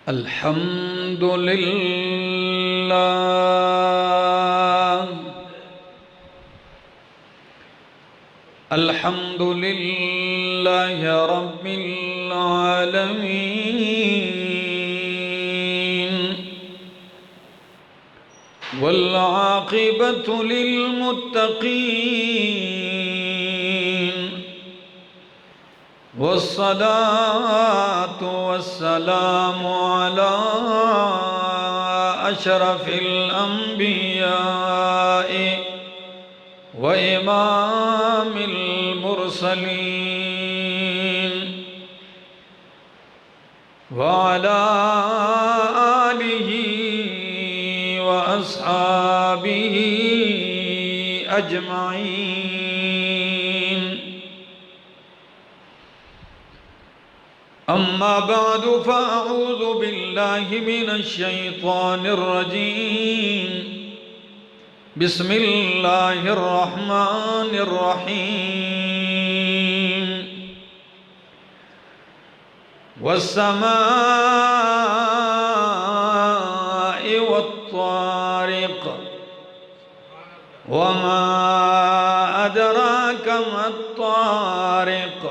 الحمد لله الحمد لله رب العالمين والعاقبة للمتقين والصلاة والسلام على أشرف الأنبياء وإمام المرسلين وعلى آله وأصحابه أجمعين. أما بعد فأعوذ بالله من الشيطان الرجيم. بسم الله الرحمن الرحيم. والسماء والطارق وما أدراك ما الطارق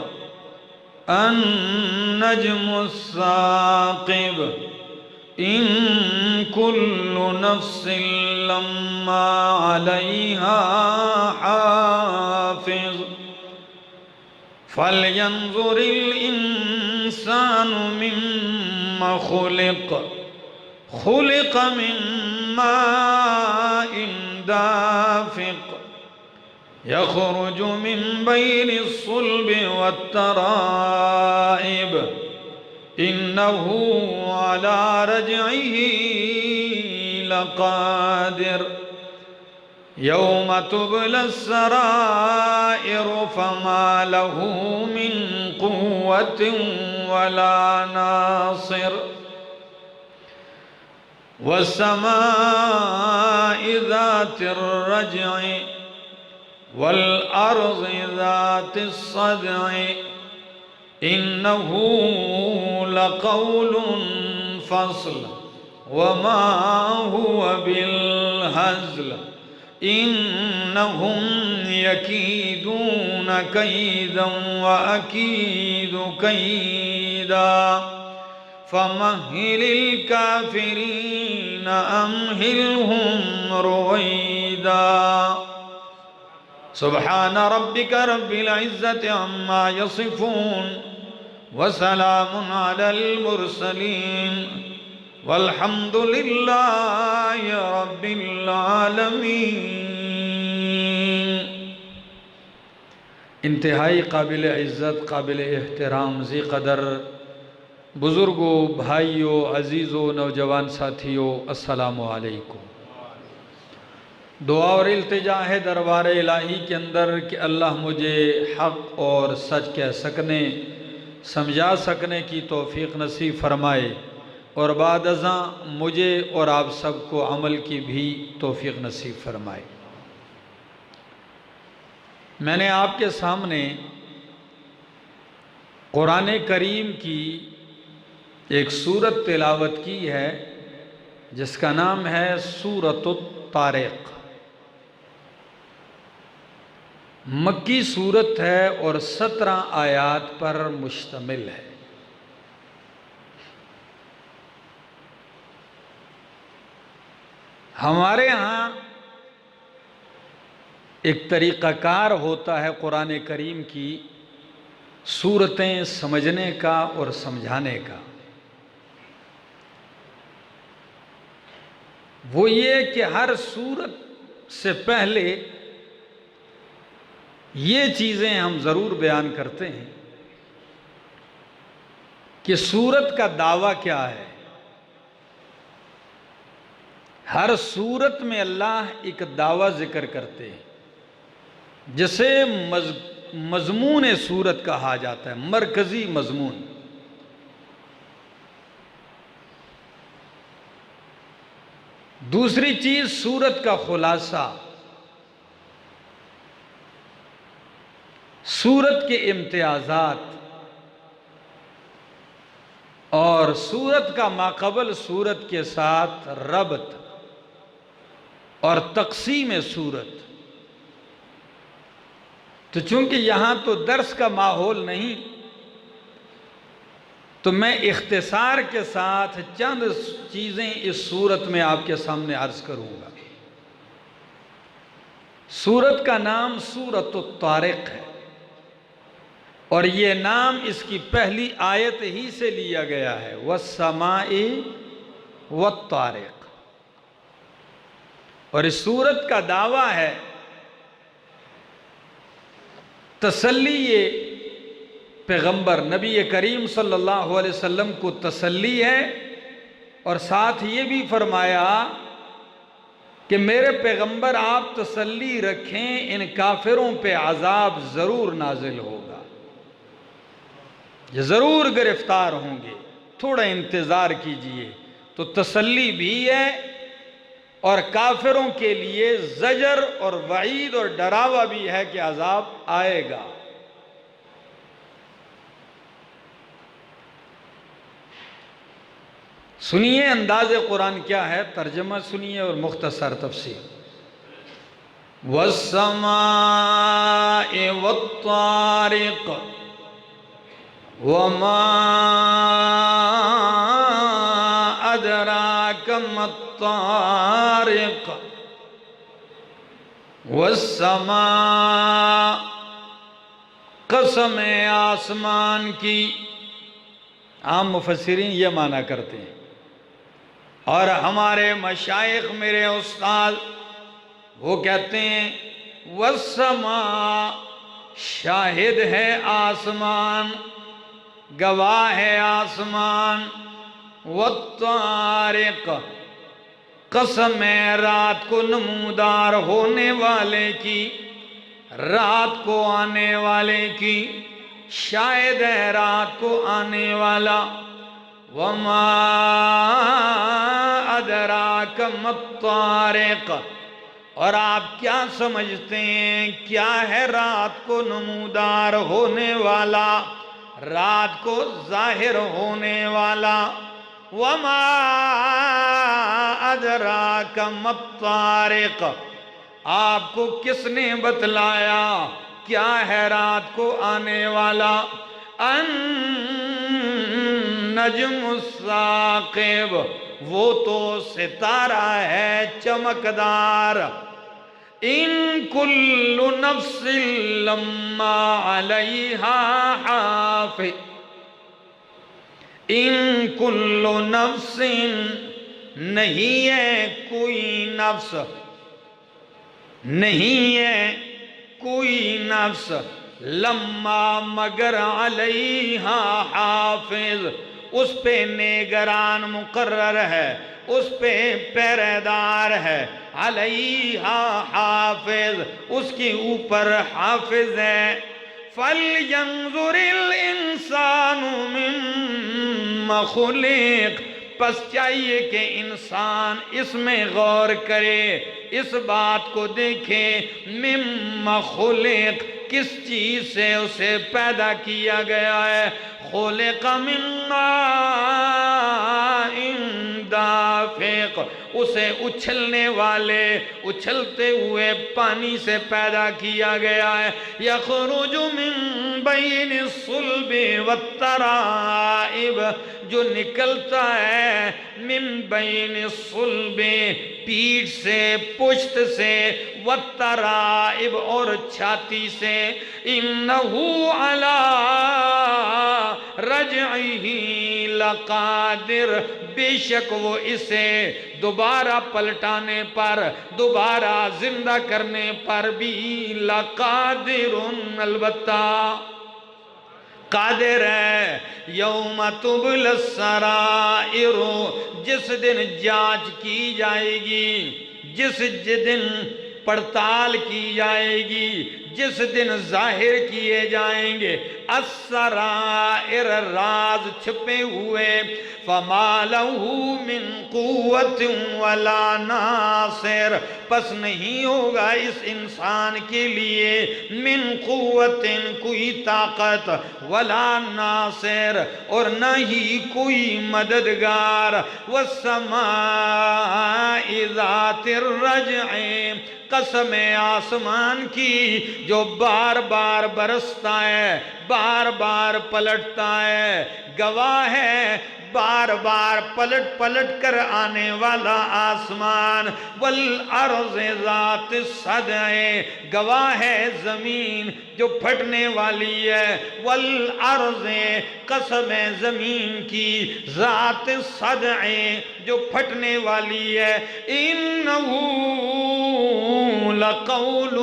النجم الثاقب إن كل نفس لما عليها حافظ فلينظر الإنسان مما خلق من ماء دافق يخرج من بين الصلب والترائب إنه على رجعه لقادر يوم تبلى السرائر فما له من قوة ولا ناصر والسماء ذات الرجع والأرض ذات الصدع إنه لقول فصل وما هو بالهزل إنهم يكيدون كيدا وأكيد كيدا فمهل الكافرين أمهلهم رويدا. سبحان ربك رب العزة عما يصفون وسلام على المرسلين والحمد لله رب العالمین. انتہائی قابل عزت، قابل احترام، ذی قدر بزرگوں، بھائیوں، عزیزوں، نوجوان ساتھیوں، السلام علیکم. دعا اور التجا ہے دربار الہی کے اندر کہ اللہ مجھے حق اور سچ کہہ سکنے، سمجھا سکنے کی توفیق نصیب فرمائے، اور بعد ازاں مجھے اور آپ سب کو عمل کی بھی توفیق نصیب فرمائے. میں نے آپ کے سامنے قرآن کریم کی ایک سورت تلاوت کی ہے جس کا نام ہے سورۃ الطارق. مکی سورت ہے اور 17 آیات پر مشتمل ہے. ہمارے ہاں ایک طریقہ کار ہوتا ہے قرآن کریم کی سورتیں سمجھنے کا اور سمجھانے کا. وہ یہ کہ ہر سورت سے پہلے یہ چیزیں ہم ضرور بیان کرتے ہیں کہ سورت کا دعویٰ کیا ہے. ہر سورت میں اللہ ایک دعویٰ ذکر کرتے ہیں جسے مضمون سورت کہا جاتا ہے، مرکزی مضمون. دوسری چیز سورت کا خلاصہ، سورت کے امتیازات اور اور سورت کا ماقبل سورت کے ساتھ ربط اور تقسیم سورت. تو چونکہ یہاں تو درس کا ماحول نہیں، تو میں اختصار کے ساتھ چند چیزیں اس سورت میں آپ کے سامنے عرض کروں گا. سورت کا نام سورۃ الطارق ہے، اور یہ نام اس کی پہلی آیت ہی سے لیا گیا ہے، وَالسَّمَاءِ وَالطَّارِقِ. اور اس سورت کا دعویٰ ہے، تسلی یہ پیغمبر نبی کریم صلی اللہ علیہ وسلم کو تسلی ہے، اور ساتھ یہ بھی فرمایا کہ میرے پیغمبر آپ تسلی رکھیں، ان کافروں پہ عذاب ضرور نازل ہوگا، یہ ضرور گرفتار ہوں گے، تھوڑا انتظار کیجئے. تو تسلی بھی ہے، اور کافروں کے لیے زجر اور وعید اور ڈراوا بھی ہے کہ عذاب آئے گا. سنیے انداز قرآن کیا ہے، ترجمہ سنیے اور مختصر تفسیر. وَالسَّمَاءِ وَالطَّارِقِ وَمَا أَدْرَاكَ مَا الطَّارِقُ وَالسَّمَاءِ، قسم آسمان کی. عام مفسرین یہ معنی کرتے ہیں، اور ہمارے مشائخ میرے استاد وہ کہتے ہیں وَالسَّمَاء، شاہد ہے آسمان، گواہ ہے آسمان. وَالطَّارِقِ، قسم ہے رات کو نمودار ہونے والے کی، رات کو آنے والے کی، شاید ہے رات کو آنے والا. وَمَا أَدْرَاكَ مَا الطَّارِقُ، اور آپ کیا سمجھتے ہیں کیا ہے رات کو نمودار ہونے والا، رات کو ظاہر ہونے والا. وَمَا أَدْرَاكَ مَا الطَّارِقُ، آپ کو کس نے بتلایا کیا ہے رات کو آنے والا. النجم الثاقب، وہ تو ستارہ ہے چمکدار. ان کل نفس لما علیہا حافظ، ان کل نفس، نہیں ہے کوئی نفس، نہیں ہے کوئی نفس، لما مگر علیہا حافظ، اس پہ نگران مقرر ہے، اس پہ پہرےدار ہے. علیہا حافظ، اس کے اوپر حافظ ہے. فَلْيَنظُرِ الْإِنسَانُ مِمَّ خُلِقَ، پس چاہیے کہ انسان اس میں غور کرے، اس بات کو دیکھے. مِمَّ خُلِقَ، کس چیز سے اسے پیدا کیا گیا ہے. خُلِقَ مِن مَاءٍ دافق، اسے اچھلنے والے، اچھلتے ہوئے پانی سے پیدا کیا گیا ہے. یخرج من بین الصلب والترائب، جو نکلتا ہے من بین الصلب، پیٹھ سے، پشت سے، والترائب، اور چھاتی سے. انہو علی رجعہ لقادر، بے شک وہ اسے دوبارہ پلٹانے پر، دوبارہ زندہ کرنے پر بھی لقادر، البتہ قادر ہے. یوم تبل السرائر، جس دن جانچ کی جائے گی، جس دن پڑتال کی جائے گی، جس دن ظاہر کیے جائیں گے السرائر راز چھپے ہوئے فما لہو من قوت ولا ناصر پس نہیں ہوگا اس انسان کے لیے من قوت کوئی طاقت ولا ناصر اور نہ ہی کوئی مددگار والسماء ذات الرجع قسم آسمان کی جو بار بار برستا ہے بار بار پلٹتا ہے گواہ ہے بار بار پلٹ پلٹ کر آنے والا آسمان والارض ذات الصدع گواہ ہے زمین جو پھٹنے والی ہے والارض قسم زمین کی ذات الصدع جو پھٹنے والی ہے انہو لقول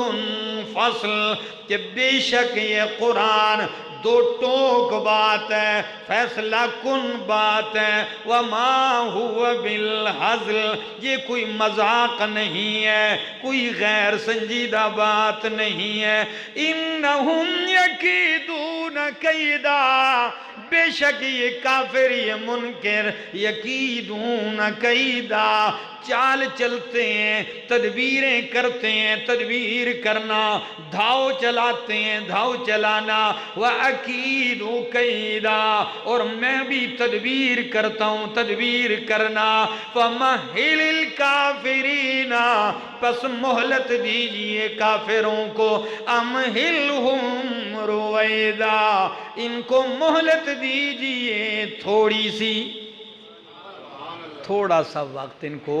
فصل کہ بے شک یہ قرآن دو ٹوک بات ہے فیصلہ کن بات ہے وما ہوا بالہزل یہ کوئی مذاق نہیں ہے کوئی غیر سنجیدہ بات نہیں ہے انہم یکیدون کیدا بے شک یہ کافر یہ منکر یکیدون کیدا چال چلتے ہیں تدبیریں کرتے ہیں تدبیر کرنا دھاؤ چلاتے ہیں دھاؤ چلانا وَأَكِيدُ كَيْدًا اور میں بھی تدبیر کرتا ہوں تدبیر کرنا فَمَهِّلِ الْكَافِرِينَ پس مہلت دیجئے کافروں کو أَمْهِلْهُمْ رُوَيْدًا ان کو مہلت دیجئے تھوڑی سی تھوڑا سا وقت ان کو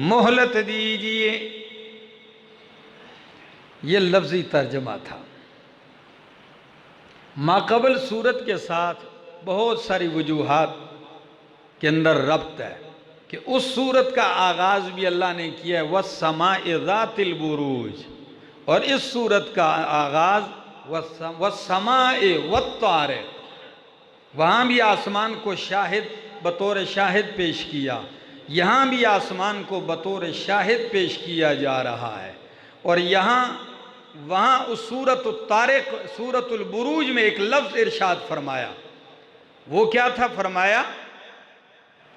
مہلت دیجئے یہ لفظی ترجمہ تھا ماقبل صورت کے ساتھ بہت ساری وجوہات کے اندر ربط ہے کہ اس صورت کا آغاز بھی اللہ نے کیا ہے وَالسَّمَاءِ ذَاتِ الْبُرُوجِ اور اس صورت کا آغاز وَالسَّمَاءِ وَالطَّارِقِ وہاں بھی آسمان کو شاہد بطور شاہد پیش کیا یہاں بھی آسمان کو بطور شاہد پیش کیا جا رہا ہے اور وہاں اس سورۃ الطارق سورۃ البروج میں ایک لفظ ارشاد فرمایا وہ کیا تھا فرمایا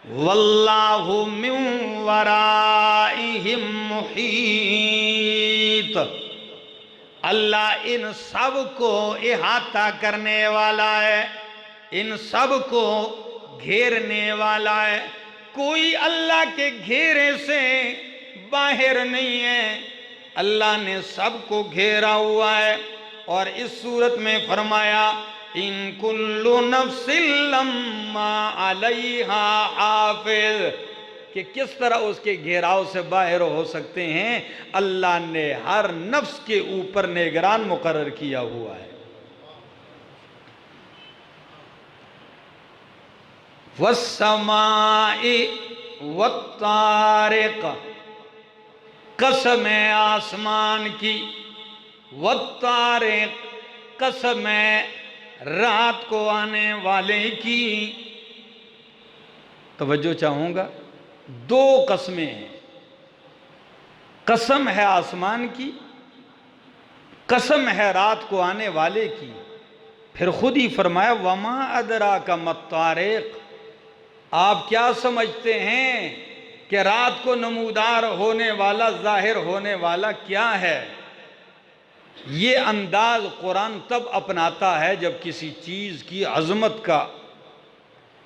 واللہ من ورائہم محیط اللہ ان سب کو احاطہ کرنے والا ہے ان سب کو گھیرنے والا ہے کوئی اللہ کے گھیرے سے باہر نہیں ہے اللہ نے سب کو گھیرا ہوا ہے اور اس صورت میں فرمایا ان کل نفس لما علیہا حافظ کہ کس طرح اس کے گھیراؤ سے باہر ہو سکتے ہیں اللہ نے ہر نفس کے اوپر نگران مقرر کیا ہوا ہے والسماء والطارق قسم آسمان کی والطارق قسم رات کو آنے والے کی توجہ چاہوں گا دو قسمیں ہیں قسم ہے آسمان کی قسم ہے رات کو آنے والے کی پھر خود ہی فرمایا وما ادراک ما الطارق آپ کیا سمجھتے ہیں کہ رات کو نمودار ہونے والا ظاہر ہونے والا کیا ہے یہ انداز قرآن تب اپناتا ہے جب کسی چیز کی عظمت کا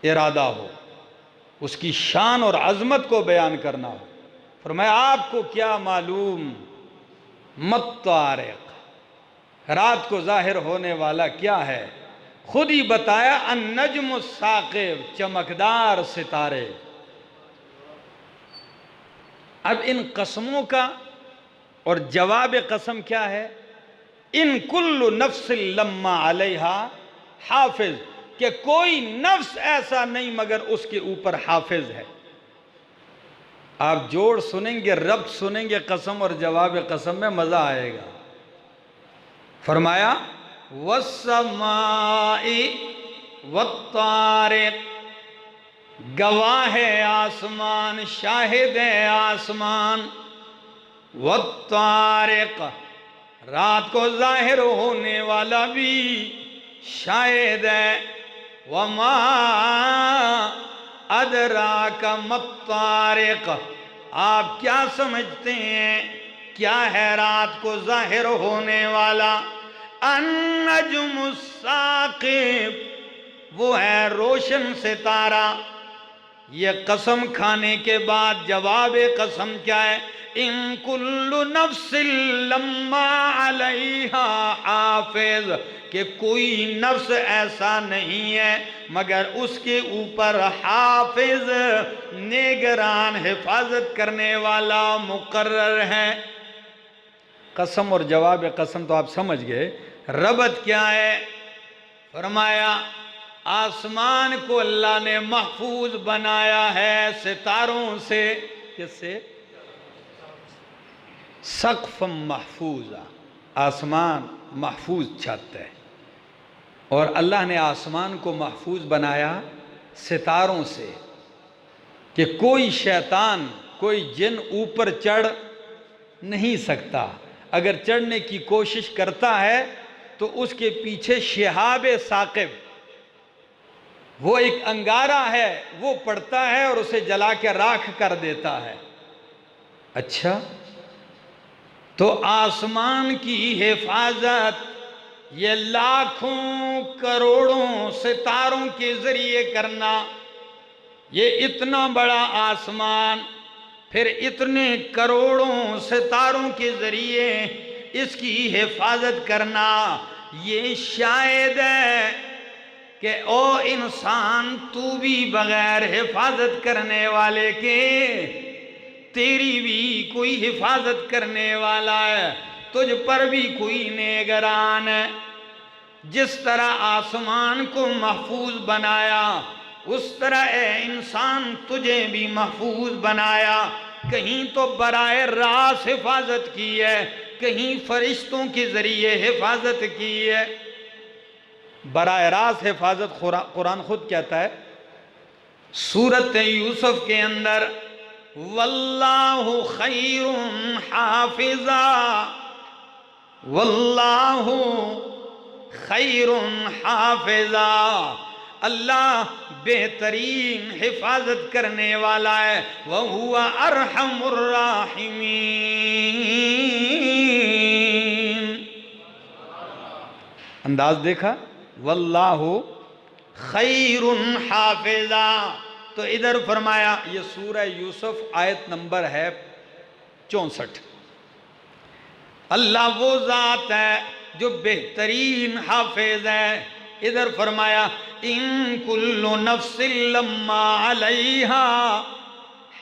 ارادہ ہو اس کی شان اور عظمت کو بیان کرنا ہو فرمایا آپ کو کیا معلوم ما الطارق رات کو ظاہر ہونے والا کیا ہے خود ہی بتایا النجم الثاقب چمکدار ستارے اب ان قسموں کا اور جواب قسم کیا ہے ان کل نفس لما علیہا حافظ کہ کوئی نفس ایسا نہیں مگر اس کے اوپر حافظ ہے آپ جوڑ سنیں گے ربط سنیں گے قسم اور جواب قسم میں مزہ آئے گا فرمایا والسماء والطارق گواہ ہے آسمان شاہد ہے آسمان والطارق رات کو ظاہر ہونے والا بھی شاید ہے۔ وما ادراک ما الطارق، آپ کیا سمجھتے ہیں کیا ہے رات کو ظاہر ہونے والا؟ النجم الثاقب، وہ ہے روشن ستارہ۔ یہ قسم کھانے کے بعد جواب قسم کیا ہے؟ ان کل نفس لما علیہا حافظ، کہ کوئی نفس ایسا نہیں ہے مگر اس کے اوپر حافظ، نگران، حفاظت کرنے والا مقرر ہے۔ قسم اور جواب قسم تو آپ سمجھ گئے، ربط کیا ہے؟ فرمایا آسمان کو اللہ نے محفوظ بنایا ہے ستاروں سے۔ کس سے؟ سقف محفوظ، آسمان محفوظ چھت ہے، اور اللہ نے آسمان کو محفوظ بنایا ستاروں سے، کہ کوئی شیطان، کوئی جن اوپر چڑھ نہیں سکتا۔ اگر چڑھنے کی کوشش کرتا ہے تو اس کے پیچھے شہاب ثاقب، وہ ایک انگارہ ہے، وہ پڑتا ہے اور اسے جلا کے راکھ کر دیتا ہے۔ اچھا، تو آسمان کی حفاظت یہ لاکھوں کروڑوں ستاروں کے ذریعے کرنا، یہ اتنا بڑا آسمان، پھر اتنے کروڑوں ستاروں کے ذریعے اس کی حفاظت کرنا، یہ شاید ہے کہ او انسان تو بھی بغیر حفاظت کرنے والے کے، تیری بھی کوئی حفاظت کرنے والا ہے، تجھ پر بھی کوئی نگران ہے۔ جس طرح آسمان کو محفوظ بنایا اس طرح اے انسان تجھے بھی محفوظ بنایا۔ کہیں تو براہ راست حفاظت کی ہے، کہیں فرشتوں کے ذریعے حفاظت کی ہے۔ براہ راست حفاظت قرآن خود کہتا ہے سورۃ یوسف کے اندر، واللہ خیر حافظا، واللہ خیر حافظا، اللہ بہترین حفاظت کرنے والا ہے، وَهُوَ أَرْحَمُ الراحمین۔ انداز دیکھا؟ واللہ خیر حافظا۔ تو ادھر فرمایا، یہ سورہ یوسف آیت نمبر ہے 64۔ اللہ وہ ذات ہے جو بہترین حافظ ہے۔ ادھر فرمایا ان کل نفس لما علیہا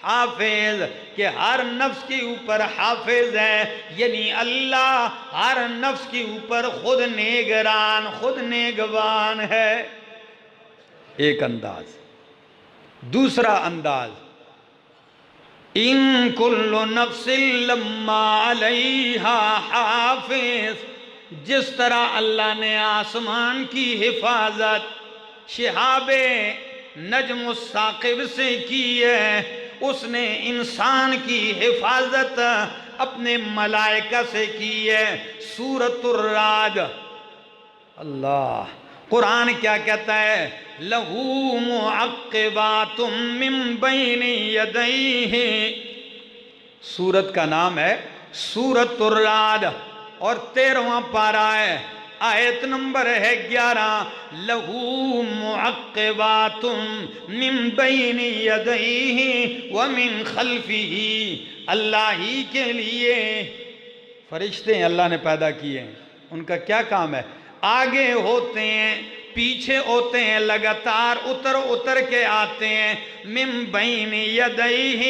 حافظ، کہ ہر نفس کے اوپر حافظ ہے، یعنی اللہ ہر نفس کے اوپر خود نگران، خود نگبان ہے۔ ایک انداز۔ دوسرا انداز، ان کل نفس لما علیہا حافظ، جس طرح اللہ نے آسمان کی حفاظت شہاب نجم الثاقب سے کی ہے، اس نے انسان کی حفاظت اپنے ملائکہ سے کی ہے۔ سورۃ الرعد، اللہ قرآن کیا کہتا ہے؟ لَهُ مُعَقِّبَاتٌ مِّن بَيْنِ يَدَيْهِ، سورت کا نام ہے سورۃ الرعد، اور 13واں پارہ ہے، آیت نمبر ہے 11۔ لَهُ مُعَقِّبَاتٌ مِّن بَيْنِ يَدَيْهِ وَمِن خَلْفِهِ، اللہ ہی کے لیے فرشتے ہیں اللہ نے پیدا کیے ہیں، ان کا کیا کام ہے؟ آگے ہوتے ہیں، پیچھے ہوتے ہیں، لگاتار اتر کے آتے ہیں۔ من بین یدیہ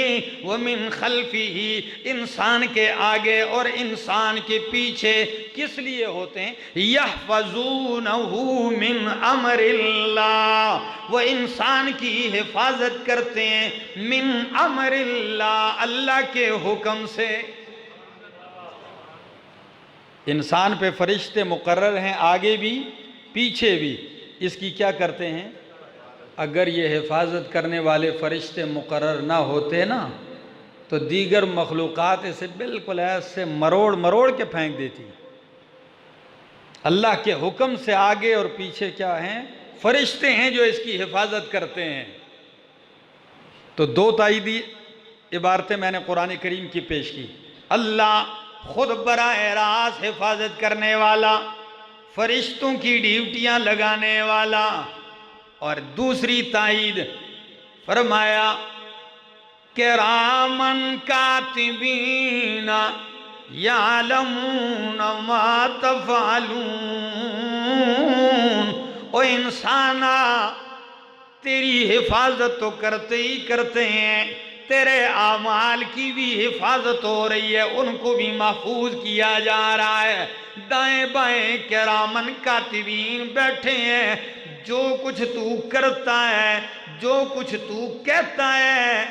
ومن خلفہ، انسان کے آگے اور انسان کے پیچھے کس لیے ہوتے ہیں؟ یحفظونہ من امر اللہ، وہ انسان کی حفاظت کرتے ہیں من امر اللہ، اللہ کے حکم سے۔ انسان پہ فرشتے مقرر ہیں، آگے بھی پیچھے بھی، اس کی کیا کرتے ہیں؟ اگر یہ حفاظت کرنے والے فرشتے مقرر نہ ہوتے نا تو دیگر مخلوقات اسے بالکل ایسے مروڑ کے پھینک دیتی۔ اللہ کے حکم سے آگے اور پیچھے کیا ہیں؟ فرشتے ہیں جو اس کی حفاظت کرتے ہیں۔ تو دو تائیدی عبارتیں میں نے قرآن کریم کی پیش کی۔ اللہ خود براہ راست حفاظت کرنے والا، فرشتوں کی ڈیوٹیاں لگانے والا، اور دوسری تائید فرمایا کرامن کاتبین یعلمون ما تفعلون۔ او انسانا، تیری حفاظت تو کرتے ہی کرتے ہیں، تیرے اعمال کی بھی حفاظت ہو رہی ہے، ان کو بھی محفوظ کیا جا رہا ہے۔ دائیں بائیں کرامن کاتبین بیٹھے ہیں، جو کچھ تو کرتا ہے، جو کچھ تو کہتا ہے،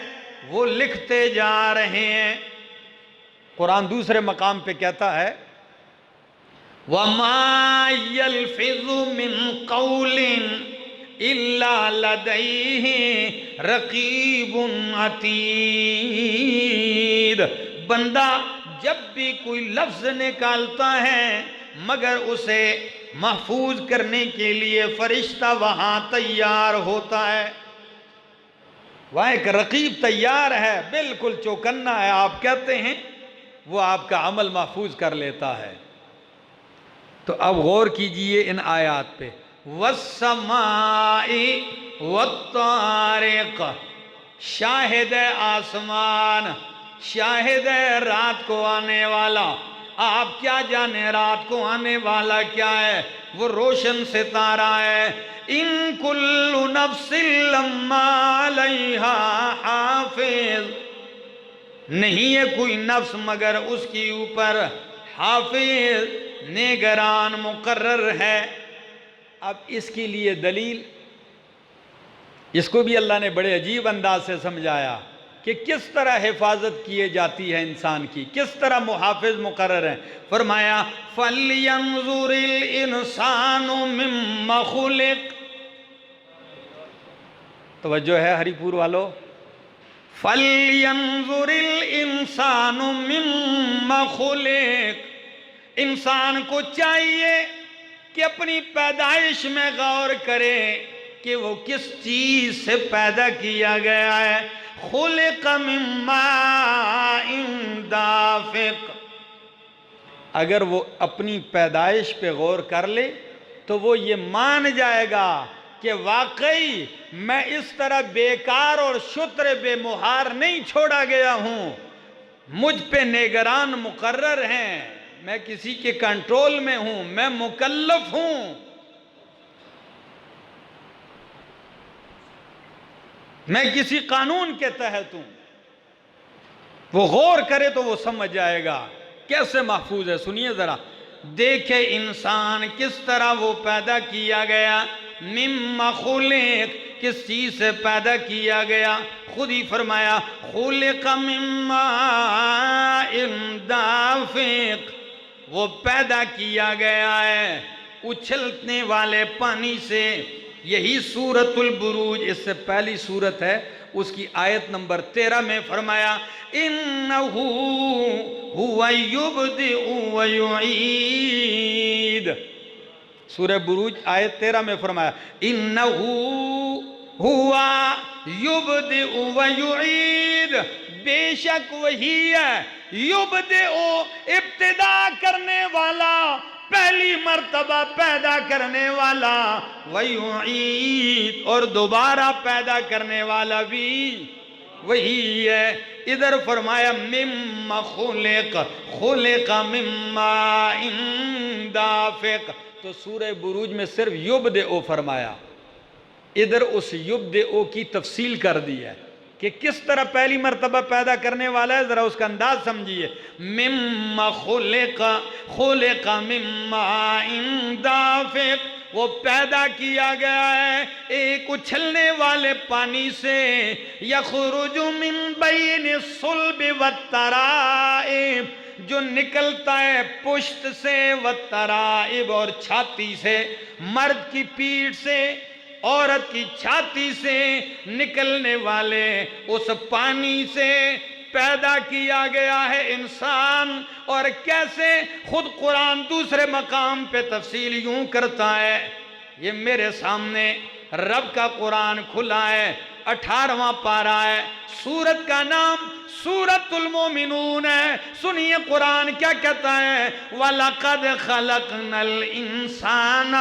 وہ لکھتے جا رہے ہیں۔ قرآن دوسرے مقام پہ کہتا ہے وَمَا يَلْفِظُ مِن قَوْلٍ إِلَّا لَدَيْهِ رَقِيبٌ عَتِيدٌ۔ بندہ جب بھی کوئی لفظ نکالتا ہے مگر اسے محفوظ کرنے کے لیے فرشتہ وہاں تیار ہوتا ہے۔ وہاں ایک رقیب تیار ہے، بالکل چوکنا ہے، آپ کہتے ہیں وہ آپ کا عمل محفوظ کر لیتا ہے۔ تو اب غور کیجئے ان آیات پہ۔ وَالسَّمَاءِ وَالطَّارِقِ، شاہد ہے آسمان، شاہد ہے رات کو آنے والا۔ آپ کیا جانے رات کو آنے والا کیا ہے؟ وہ روشن ستارہ ہے۔ ان کل نفس لما علیہا حافظ، نہیں ہے کوئی نفس مگر اس کی اوپر حافظ، نگران مقرر ہے۔ اب اس کے لیے دلیل، اس کو بھی اللہ نے بڑے عجیب انداز سے سمجھایا کہ کس طرح حفاظت کیے جاتی ہے انسان کی، کس طرح محافظ مقرر ہیں۔ فرمایا فَلْيَنْظُرِ الْإِنسَانُ مِمَّ خُلِقَ، توجہ ہے ہری پور والو، فَلْيَنْظُرِ الْإِنسَانُ مِمَّ خُلِقَ، انسان کو چاہیے کہ اپنی پیدائش میں غور کرے کہ وہ کس چیز سے پیدا کیا گیا ہے۔ خلق من ماء دافق، اگر وہ اپنی پیدائش پہ غور کر لے تو وہ یہ مان جائے گا کہ واقعی میں اس طرح بیکار اور شتر بے مہار نہیں چھوڑا گیا ہوں، مجھ پہ نگران مقرر ہیں، میں کسی کے کنٹرول میں ہوں، میں مکلف ہوں، میں کسی قانون کے تحت ہوں۔ وہ غور کرے تو وہ سمجھ جائے گا کیسے محفوظ ہے۔ سنیے ذرا، دیکھے انسان کس طرح وہ پیدا کیا گیا، مما خلق، کس چیز سے پیدا کیا گیا۔ خود ہی فرمایا خلق مما دافق، وہ پیدا کیا گیا ہے اچھلنے والے پانی سے۔ یہی سورۃ البروج، اس سے پہلی سورت ہے، اس کی آیت نمبر 13 میں فرمایا اِنَّهُ هُوَ يُبْدِئُ وَيُعِيدُ۔ سورہ بروج آیت 13 میں فرمایا اِنَّهُ هُوَ يُبْدِئُ وَيُعِيدُ، بے شک وہی ہے یبدئ، ابتدا کرنے والا، پہلی مرتبہ پیدا کرنے والا، وَيُعِيدُ، اور دوبارہ پیدا کرنے والا بھی وہی ہے۔ ادھر فرمایا مِمَّ خُلِقَ، خُلِقَ مِمَّا دافق، تو سورہ بروج میں صرف یبدئ فرمایا، ادھر اس یبدئ کی تفصیل کر دی ہے کہ کس طرح پہلی مرتبہ پیدا کرنے والا ہے، ذرا اس کا انداز سمجھیے۔ مِمَّ خُلِقَ، خُلِقَ مِمَّا دافق، وہ پیدا کیا گیا ہے ایک اچھلنے والے پانی سے، یخرج من بین الصلب والترائب، جو نکلتا ہے پشت سے، والترائب، اور چھاتی سے، مرد کی پیٹھ سے، عورت کی چھاتی سے نکلنے والے اس پانی سے پیدا کیا گیا ہے انسان، اور کیسے خود قرآن دوسرے مقام پہ تفصیل یوں کرتا ہے، یہ میرے سامنے رب کا قرآن کھلا ہے، 18واں پارہ ہے، سورت کا نام سورۃ المومنون ہے۔ سنیے قرآن کیا کہتا ہے، وَلَقَدْ خَلَقْنَا الْإِنسَانَ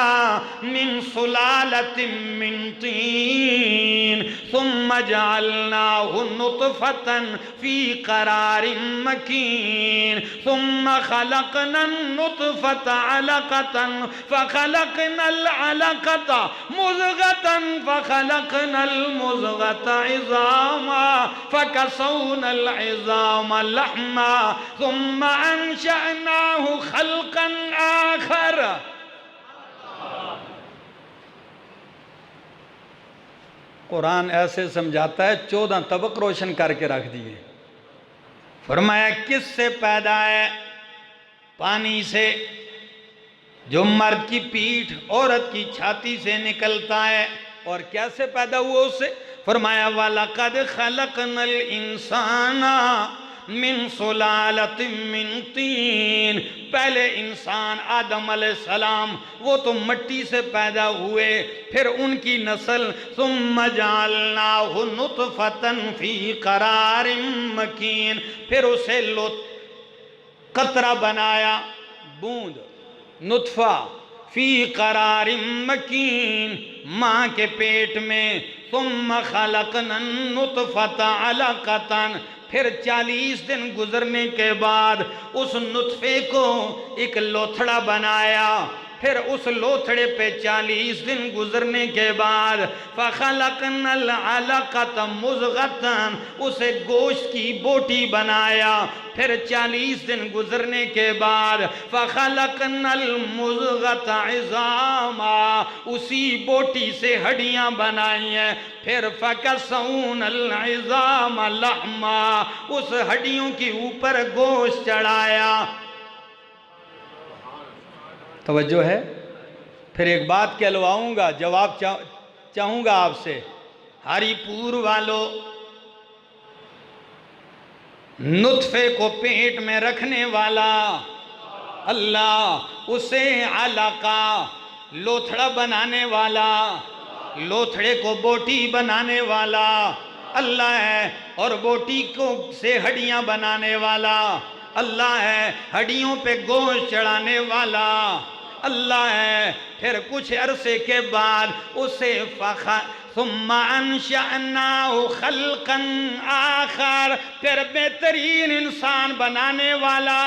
مِنْ صُلَالَةٍ مِّنْ طِينٍ ثُمَّ جَعَلْنَاهُ نُطْفَةً فِي قَرَارٍ مَّكِينٍ ثُمَّ خَلَقْنَا النُّطْفَةَ عَلَقَةً فَخَلَقْنَا الْعَلَقَةَ مُضْغَةً فَخَلَقْنَا الْمُضْغَةَ عِظَامًا فَكَسَوْنَا العظام لحما ثم انشأناه خلقا آخر۔ قرآن ایسے سمجھاتا ہے، 14 طبق روشن کر کے رکھ دیے۔ فرمایا کس سے پیدا ہے؟ پانی سے، جو مرد کی پیٹھ عورت کی چھاتی سے نکلتا ہے۔ اور کیسے پیدا ہوا اس سے؟ فرمایا وَلَقَدْ خَلَقْنَا الْإِنسَانَ مِنْ صُلَالَةٍ مِّنْ طِينٍ، پہلے انسان آدم علیہ السلام وہ تو مٹی سے پیدا ہوئے، پھر ان کی نسل ثُمَّ جَعَلْنَاهُ نُطْفَةً فِي قَرَارٍ مَّكِينٍ، پھر اسے قطرہ بنایا، بوند، نطفہ، فی قرار مکین، ماں کے پیٹ میں، ثم خلقنا النطفة علقة، پھر 40 دن گزرنے کے بعد اس نطفے کو ایک لوتھڑا بنایا، پھر اس لوتھڑے پہ 40 دن گزرنے کے بعد فَخَلَقْنَا الْعَلَقَةَ مُضْغَةً، اسے گوشت کی بوٹی بنایا، پھر 40 دن گزرنے کے بعد فَخَلَقْنَا الْمُضْغَةَ عِظَامًا، اسی بوٹی سے ہڈیاں بنائی ہیں، پھر فَكَسَوْنَا الْعِظَامَ لَحْمًا، اس ہڈیوں کی اوپر گوشت چڑھایا۔ توجہ ہے؟ پھر ایک بات کہلواؤں گا، جواب چاہوں گا آپ سے، ہری پور والو، نطفے کو پیٹ میں رکھنے والا اللہ، اسے علقہ لوتھڑا بنانے والا، لوتھڑے کو بوٹی بنانے والا اللہ ہے، اور بوٹی کو سے ہڈیاں بنانے والا اللہ ہے، ہڈیوں پہ گوشت چڑھانے والا اللہ ہے۔ پھر کچھ عرصے کے بعد اسے ثم انشأناه خلقا آخر، پھر بہترین انسان بنانے والا۔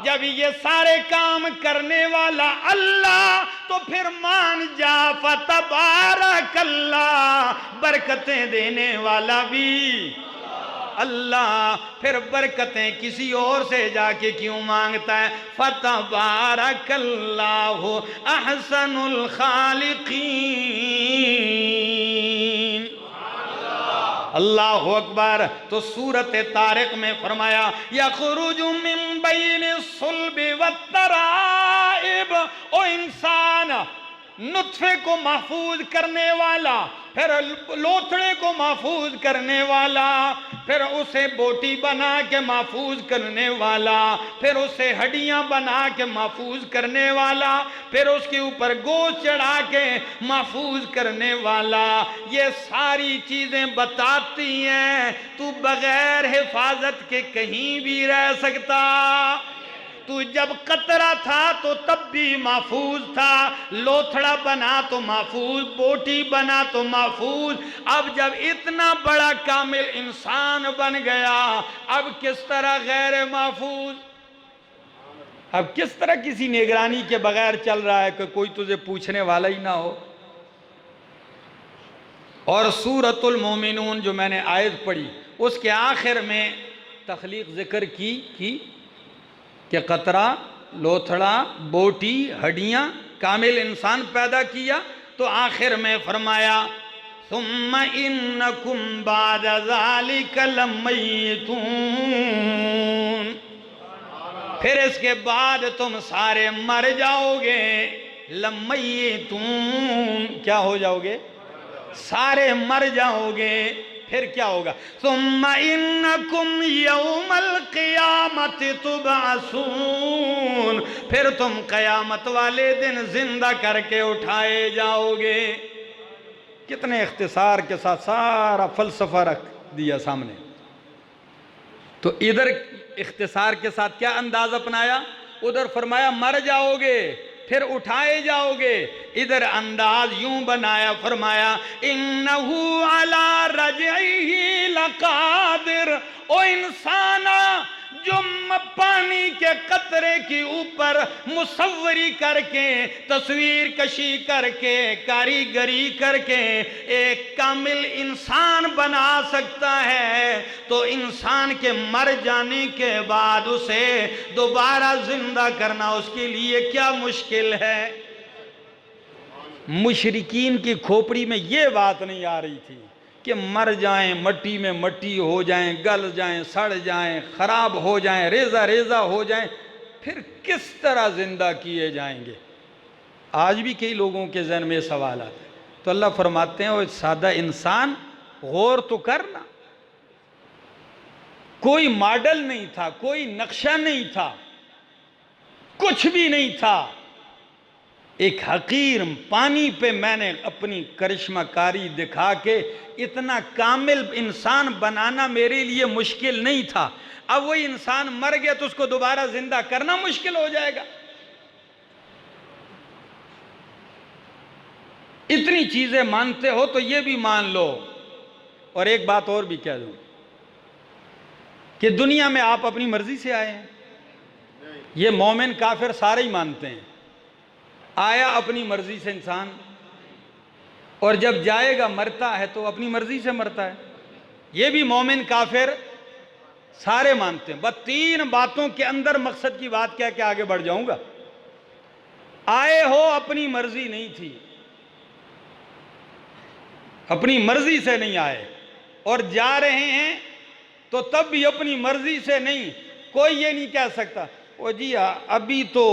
جب یہ سارے کام کرنے والا اللہ، تو پھر مان جا فتبارک اللہ، برکتیں دینے والا بھی اللہ، پھر برکتیں کسی اور سے جا کے کیوں مانگتا ہے؟ فتبارک اللہ احسن الخالقین۔ اللہ اکبر۔ تو سورۃ طارق میں فرمایا یخرج من بین الصلب والترائب، او انسان، نطفے کو محفوظ کرنے والا، پھر لوتھڑے کو محفوظ کرنے والا، پھر اسے بوٹی بنا کے محفوظ کرنے والا، پھر اسے ہڈیاں بنا کے محفوظ کرنے والا، پھر اس کے اوپر گوشت چڑھا کے محفوظ کرنے والا۔ یہ ساری چیزیں بتاتی ہیں تو بغیر حفاظت کے کہیں بھی رہ سکتا۔ تو جب قطرہ تھا تو تب بھی محفوظ تھا، لوتھڑا بنا تو محفوظ، بوٹی بنا تو محفوظ، اب جب اتنا بڑا کامل انسان بن گیا، اب کس طرح غیر محفوظ؟ اب کس طرح کسی نگرانی کے بغیر چل رہا ہے کہ کوئی تجھے پوچھنے والا ہی نہ ہو؟ اور سورۃ المومنون جو میں نے آیت پڑھی، اس کے آخر میں تخلیق ذکر کی کہ قطرہ، لوتھڑا، بوٹی، ہڈیاں، کامل انسان پیدا کیا، تو آخر میں فرمایا ثم انکم بعد ذالک لمیتون، پھر اس کے بعد تم سارے مر جاؤ گے۔ لمیتون، کیا ہو جاؤ گے؟ سارے مر جاؤ گے۔ پھر کیا ہوگا؟ ثم انکم یوم القیامت تبعثون، پھر تم قیامت والے دن زندہ کر کے اٹھائے جاؤ گے۔ کتنے اختصار کے ساتھ سارا فلسفہ رکھ دیا سامنے۔ تو ادھر اختصار کے ساتھ کیا انداز اپنایا؟ ادھر فرمایا مر جاؤ گے پھر اٹھائے جاؤ گے، ادھر انداز یوں بنایا، فرمایا انہو علی رجعہ لقادر۔ او انسانا جو پانی کے قطرے کے اوپر مصوری کر کے، تصویر کشی کر کے، کاریگری کر کے ایک کامل انسان بنا سکتا ہے، تو انسان کے مر جانے کے بعد اسے دوبارہ زندہ کرنا اس کے لیے کیا مشکل ہے؟ مشرکین کی کھوپڑی میں یہ بات نہیں آ رہی تھی کہ مر جائیں، مٹی میں مٹی ہو جائیں، گل جائیں، سڑ جائیں، خراب ہو جائیں، ریزہ ریزہ ہو جائیں، پھر کس طرح زندہ کیے جائیں گے؟ آج بھی کئی لوگوں کے ذہن میں سوال آتا ہے۔ تو اللہ فرماتے ہیں وہ سادہ انسان غور تو کرنا، کوئی ماڈل نہیں تھا، کوئی نقشہ نہیں تھا، کچھ بھی نہیں تھا، ایک حقیر پانی پہ میں نے اپنی کرشمہ کاری دکھا کے اتنا کامل انسان بنانا میرے لیے مشکل نہیں تھا۔ اب وہی انسان مر گیا تو اس کو دوبارہ زندہ کرنا مشکل ہو جائے گا۔ اتنی چیزیں مانتے ہو تو یہ بھی مان لو۔ اور ایک بات اور بھی کہہ دوں کہ دنیا میں آپ اپنی مرضی سے آئے ہیں، یہ مومن کافر سارے ہی مانتے ہیں۔ آیا اپنی مرضی سے انسان، اور جب جائے گا مرتا ہے تو اپنی مرضی سے مرتا ہے، یہ بھی مومن کافر سارے مانتے ہیں۔ بس تین باتوں کے اندر مقصد کی بات کیا کہ آگے بڑھ جاؤں گا۔ آئے ہو اپنی مرضی نہیں تھی، اپنی مرضی سے نہیں آئے، اور جا رہے ہیں تو تب بھی اپنی مرضی سے نہیں۔ کوئی یہ نہیں کہہ سکتا او جی ابھی تو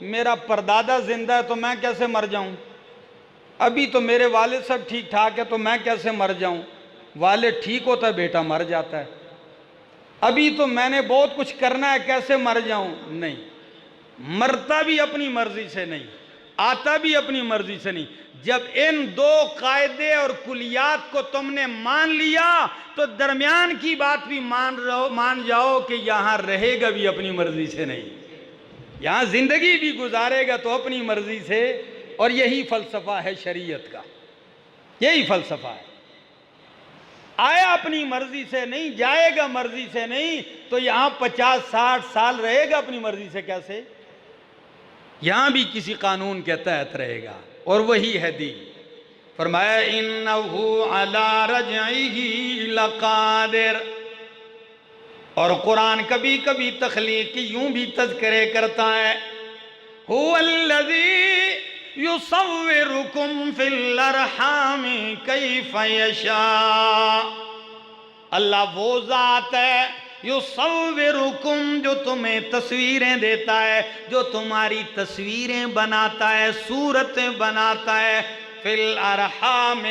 میرا پردادا زندہ ہے تو میں کیسے مر جاؤں، ابھی تو میرے والد صاحب ٹھیک ٹھاک ہے تو میں کیسے مر جاؤں۔ والد ٹھیک ہوتا ہے بیٹا مر جاتا ہے، ابھی تو میں نے بہت کچھ کرنا ہے کیسے مر جاؤں۔ نہیں، مرتا بھی اپنی مرضی سے نہیں، آتا بھی اپنی مرضی سے نہیں۔ جب ان دو قاعدے اور کلیات کو تم نے مان لیا تو درمیان کی بات بھی مان جاؤ کہ یہاں رہے گا بھی اپنی مرضی سے نہیں، یہاں زندگی بھی گزارے گا تو اپنی مرضی سے۔ اور یہی فلسفہ ہے شریعت کا، یہی فلسفہ ہے۔ آیا اپنی مرضی سے نہیں، جائے گا مرضی سے نہیں، تو یہاں 50-60 سال رہے گا اپنی مرضی سے کیسے؟ یہاں بھی کسی قانون کے تحت رہے گا، اور وہی ہے دین۔ فرمایا انہو علی رجعہ لقادر۔ اور قرآن کبھی کبھی تخلیق کی یوں بھی تذکرے کرتا ہے، هو الذی یصورکم فی الارحام کیف یشاء۔ اللہ وہ ذات ہے یصورکم جو تمہیں تصویریں دیتا ہے، جو تمہاری تصویریں بناتا ہے، صورتیں بناتا ہے، فی الارحام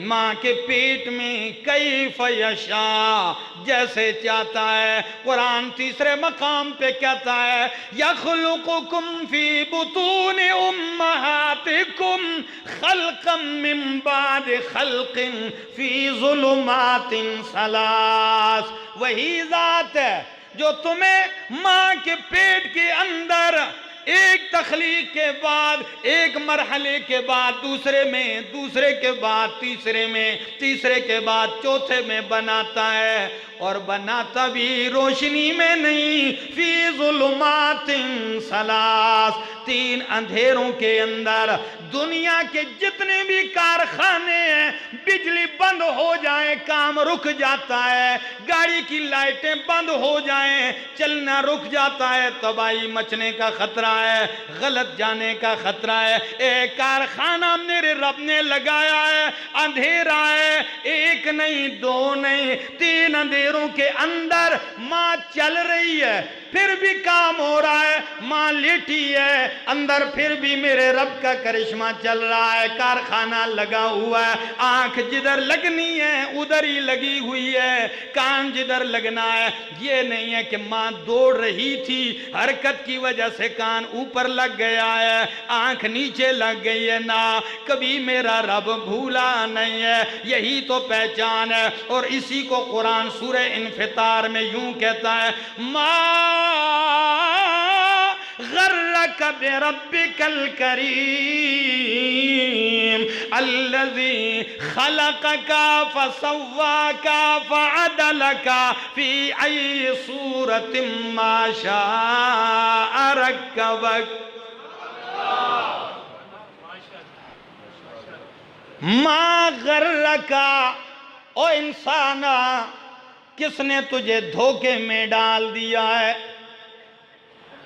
ماں کے پیٹ میں، کیف یشاء جیسے چاہتا ہے۔ قرآن تیسرے مقام پہ کہتا ہے یخلقکم فی بطون امہاتکم خلقا من بعد خلق فی ظلمات ثلاث۔ وہی ذات ہے جو تمہیں ماں کے پیٹ کے اندر ایک تخلیق کے بعد، ایک مرحلے کے بعد دوسرے میں، دوسرے کے بعد تیسرے میں، تیسرے کے بعد چوتھے میں بناتا ہے، اور بناتا بھی روشنی میں نہیں، فی ظلمات ثلاث، 3 اندھیروں کے اندر۔ دنیا کے جتنے بھی کارخانے ہیں، بجلی بند ہو جائیں کام رک جاتا ہے، گاڑی کی لائٹیں بند ہو جائیں چلنا رک جاتا ہے، تباہی مچنے کا خطرہ ہے، غلط جانے کا خطرہ ہے۔ ایک کارخانہ میرے رب نے لگایا ہے، اندھیرا ہے، 1 نہیں 2 نہیں 3 اندھیروں کے اندر ماں چل رہی ہے، پھر بھی کام ہو رہا ہے، ماں لیٹی ہے اندر، پھر بھی میرے رب کا کرشمہ چل رہا ہے، کارخانہ لگا ہوا ہے، آنکھ جدھر لگنی ہے ادھر ہی لگی ہوئی ہے، کان جدھر لگنا ہے، یہ نہیں ہے کہ ماں دوڑ رہی تھی، حرکت کی وجہ سے کان اوپر لگ گیا ہے، آنکھ نیچے لگ گئی ہے، نہ کبھی میرا رب بھولا نہیں ہے، یہی تو پہچان ہے۔ اور اسی کو قرآن سورہ انفطار میں یوں کہتا ہے، ما غرک بربک الکریم الذی خلقک فسواک فعدلک فی ای صورت ما شاء رکبک۔ ما غرکا، او انسانا کس نے تجھے دھوکے میں ڈال دیا ہے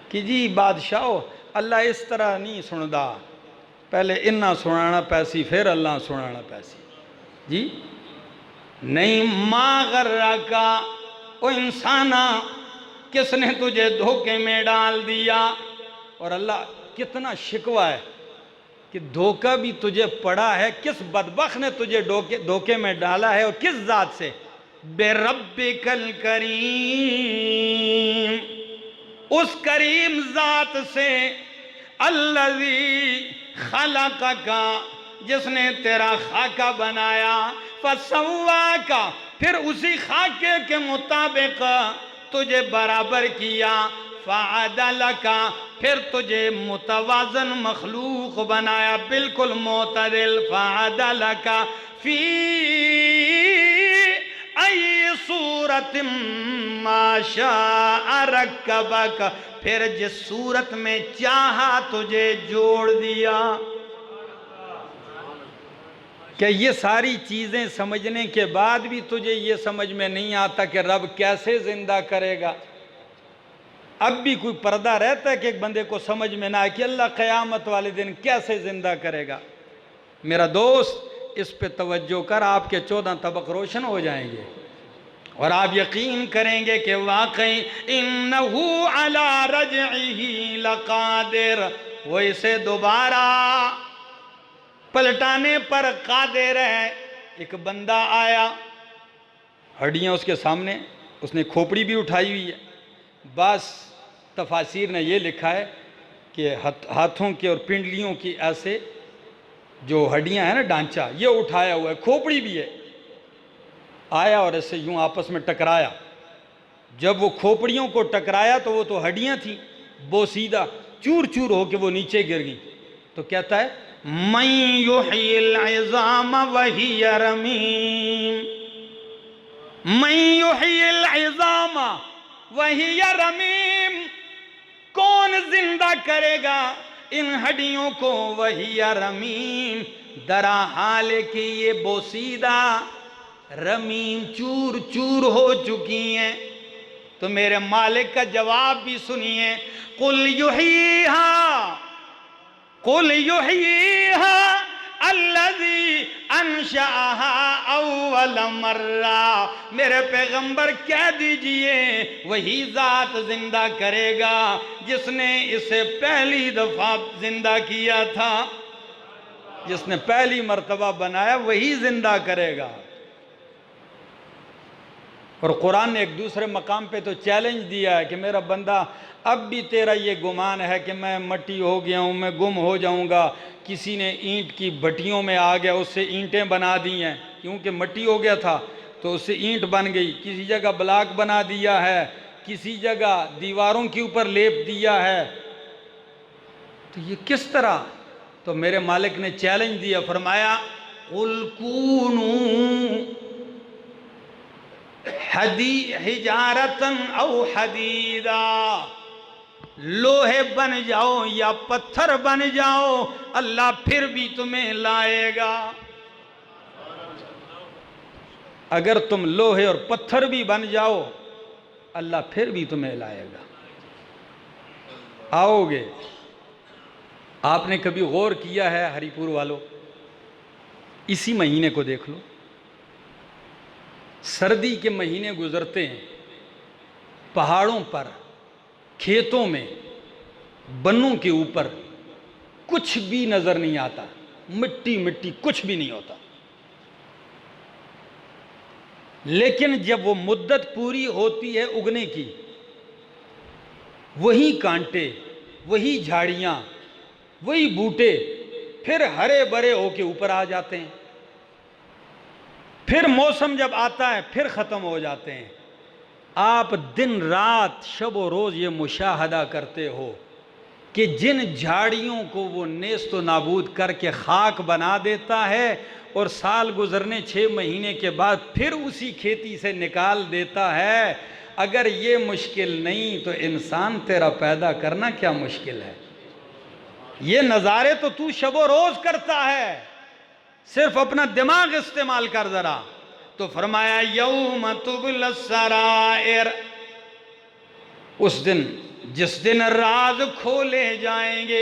کہ جی بادشاہو اللہ اس طرح نہیں سندا، پہلے انہاں سنانا پیسی پھر اللہ سنانا پیسی جی نہیں۔ ما غرکا، او انسانا کس نے تجھے دھوکے میں ڈال دیا۔ اور اللہ کتنا شکوہ ہے کہ دھوکہ بھی تجھے پڑا ہے، کس بدبخت نے تجھے دھوکے میں ڈالا ہے اور کس ذات سے؟ بِرَبِّكَ الْكَرِيمِ، اس کریم ذات سے، الَّذِي خَلَقَكَ، جس نے تیرا خاکہ بنایا، فَسَوَّاكَ، پھر اسی خاکے کے مطابق تجھے برابر کیا، فَعَدَلَكَ، پھر تجھے متوازن مخلوق بنایا، بالکل معتدل، فَعَدَلَكَ فِي ای صورت ما شاء رکبک، پھر جس صورت میں چاہا تجھے جوڑ دیا۔ کہ یہ ساری چیزیں سمجھنے کے بعد بھی تجھے یہ سمجھ میں نہیں آتا کہ رب کیسے زندہ کرے گا؟ اب بھی کوئی پردہ رہتا ہے کہ ایک بندے کو سمجھ میں نہ آئے کہ اللہ قیامت والے دن کیسے زندہ کرے گا؟ میرا دوست اس پہ توجہ کر، آپ کے 14 طبق روشن ہو جائیں گے اور آپ یقین کریں گے کہ واقعی انہو علی رجعہ لقادر، وہ اسے دوبارہ پلٹانے پر قادر ہے۔ ایک بندہ آیا، ہڈیاں اس کے سامنے، اس نے کھوپڑی بھی اٹھائی ہوئی ہے، بعض تفاسیر نے یہ لکھا ہے کہ ہاتھوں کے اور پنڈلیوں کی ایسے جو ہڈیاں ہیں نا ڈانچہ، یہ اٹھایا ہوا ہے، کھوپڑی بھی ہے، آیا اور اسے یوں آپس میں ٹکرایا۔ جب وہ کھوپڑیوں کو ٹکرایا تو وہ تو ہڈیاں تھیں، بوسیدہ چور چور ہو کے وہ نیچے گر گئیں، تو کہتا ہے من یحیی العظام وہی رمیم، من یحیی العظام وہی رمیم، کون زندہ کرے گا ان ہڈیوں کو؟ وہی رمیم، درا حال کہ یہ بوسیدہ رمیم چور چور ہو چکی ہیں۔ تو میرے مالک کا جواب بھی سنیے، قل یحییہا الذی انشأہا اول مرہ، میرے پیغمبر کہہ دیجئے وہی ذات زندہ کرے گا جس نے اسے پہلی دفعہ زندہ کیا تھا، جس نے پہلی مرتبہ بنایا وہی زندہ کرے گا۔ اور قرآن نے ایک دوسرے مقام پہ تو چیلنج دیا ہے کہ میرا بندہ اب بھی تیرا یہ گمان ہے کہ میں مٹی ہو گیا ہوں، میں گم ہو جاؤں گا، کسی نے اینٹ کی بھٹیوں میں آ گیا، اس سے اینٹیں بنا دی ہیں، کیونکہ مٹی ہو گیا تھا تو اس سے اینٹ بن گئی، کسی جگہ بلاک بنا دیا ہے، کسی جگہ دیواروں کے اوپر لیپ دیا ہے، تو یہ کس طرح؟ تو میرے مالک نے چیلنج دیا، فرمایا قُلْ كُونُوا حجارتن او حدیدا، لوہے بن جاؤ یا پتھر بن جاؤ، اللہ پھر بھی تمہیں لائے گا۔ اگر تم لوہے اور پتھر بھی بن جاؤ اللہ پھر بھی تمہیں لائے گا، آؤ گے۔ آپ نے کبھی غور کیا ہے ہری پور والوں؟ اسی مہینے کو دیکھ لو، سردی کے مہینے گزرتے ہیں، پہاڑوں پر کھیتوں میں بنوں کے اوپر کچھ بھی نظر نہیں آتا، مٹی مٹی کچھ بھی نہیں ہوتا، لیکن جب وہ مدت پوری ہوتی ہے اگنے کی، وہی کانٹے، وہی جھاڑیاں، وہی بوٹے پھر ہرے بھرے ہو کے اوپر آ جاتے ہیں، پھر موسم جب آتا ہے پھر ختم ہو جاتے ہیں۔ آپ دن رات شب و روز یہ مشاہدہ کرتے ہو کہ جن جھاڑیوں کو وہ نیست و نابود کر کے خاک بنا دیتا ہے اور سال گزرنے 6 مہینے کے بعد پھر اسی کھیتی سے نکال دیتا ہے، اگر یہ مشکل نہیں تو انسان تیرا پیدا کرنا کیا مشکل ہے؟ یہ نظارے تو تو شب و روز کرتا ہے، صرف اپنا دماغ استعمال کر ذرا۔ تو فرمایا یوم تبلی السرائر، اس دن جس دن راز کھولے جائیں گے،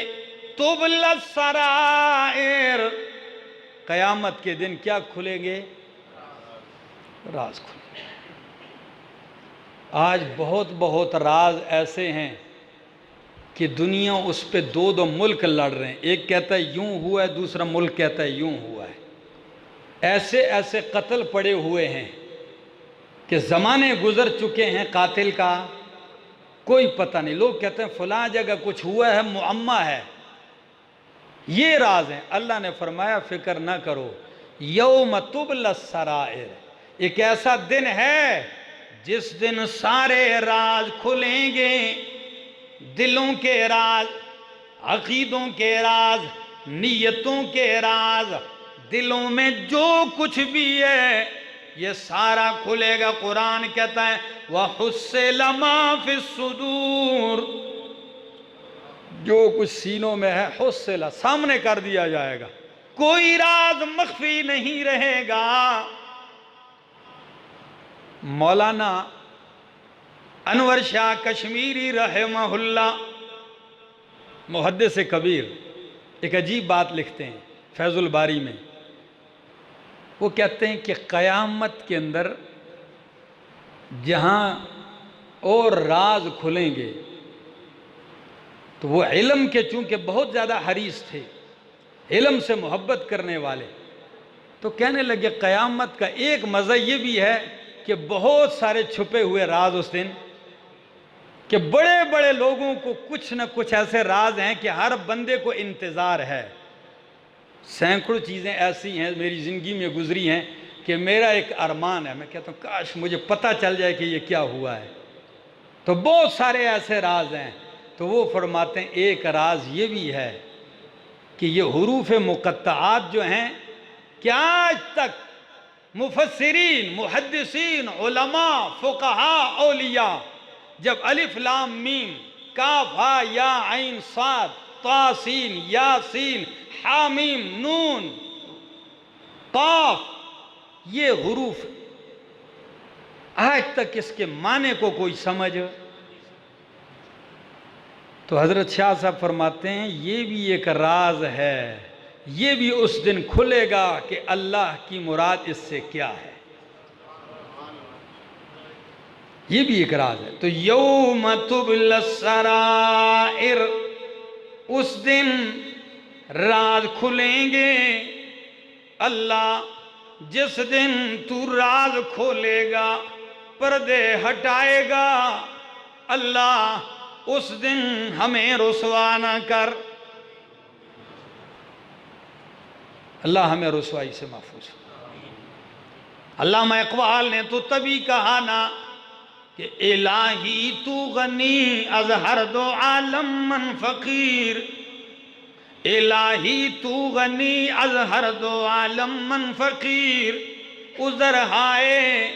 تبلی السرائر، قیامت کے دن کیا کھلیں گے؟ راز کھلیں گے۔ آج بہت راز ایسے ہیں کہ دنیا اس پہ 2 ملک لڑ رہے ہیں، ایک کہتا ہے یوں ہوا ہے، دوسرا ملک کہتا ہے یوں ہوا ہے۔ ایسے ایسے قتل پڑے ہوئے ہیں کہ زمانے گزر چکے ہیں، قاتل کا کوئی پتہ نہیں۔ لوگ کہتے ہیں فلاں جگہ کچھ ہوا ہے، معمہ ہے۔ یہ راز ہیں۔ اللہ نے فرمایا فکر نہ کرو، یوم تبلی السرائر، ایک ایسا دن ہے جس دن سارے راز کھلیں گے، دلوں کے راز، عقیدوں کے راز، نیتوں کے راز، دلوں میں جو کچھ بھی ہے یہ سارا کھلے گا۔ قرآن کہتا ہے وَحُصِّلَ مَا فِي الصُّدُورِ، جو کچھ سینوں میں ہے حُصِّلَ، سامنے کر دیا جائے گا، کوئی راز مخفی نہیں رہے گا۔ مولانا انور شاہ کشمیری رحمہ اللہ، محدث کبیر، ایک عجیب بات لکھتے ہیں فیض الباری میں۔ وہ کہتے ہیں کہ قیامت کے اندر جہاں اور راز کھلیں گے، تو وہ علم کے چونکہ بہت زیادہ حریص تھے، علم سے محبت کرنے والے، تو کہنے لگے قیامت کا ایک مزہ یہ بھی ہے کہ بہت سارے چھپے ہوئے راز اس دن، کہ بڑے بڑے لوگوں کو کچھ نہ کچھ ایسے راز ہیں کہ ہر بندے کو انتظار ہے۔ سینکڑوں چیزیں ایسی ہیں میری زندگی میں گزری ہیں کہ میرا ایک ارمان ہے، میں کہتا ہوں کاش مجھے پتہ چل جائے کہ یہ کیا ہوا ہے۔ تو بہت سارے ایسے راز ہیں۔ تو وہ فرماتے ہیں ایک راز یہ بھی ہے کہ یہ حروف مقطعات جو ہیں، کیا آج تک مفسرین، محدثین، علماء، فقہاء، اولیاء جب الف لام میم کاف ہا یا عین صاد طا سین یا سین حامیم نون قاف، یہ حروف آج تک اس کے معنی کو کوئی سمجھ؟ تو حضرت شاہ صاحب فرماتے ہیں یہ بھی ایک راز ہے، یہ بھی اس دن کھلے گا کہ اللہ کی مراد اس سے کیا ہے، یہ بھی ایک راز ہے۔ تو یوم تبلی السرائر، اس دن راز کھلیں گے۔ اللہ جس دن تو راز کھولے گا، پردے ہٹائے گا، اللہ اس دن ہمیں رسوا نہ کر، اللہ ہمیں رسوائی سے محفوظ۔ علامہ اقبال نے تو تبھی کہا نا کہ الہی تو غنی از ہر دو عالم من فقیر، الہی تو غنی از ہر دو عالم من فقیر، عذر ہائے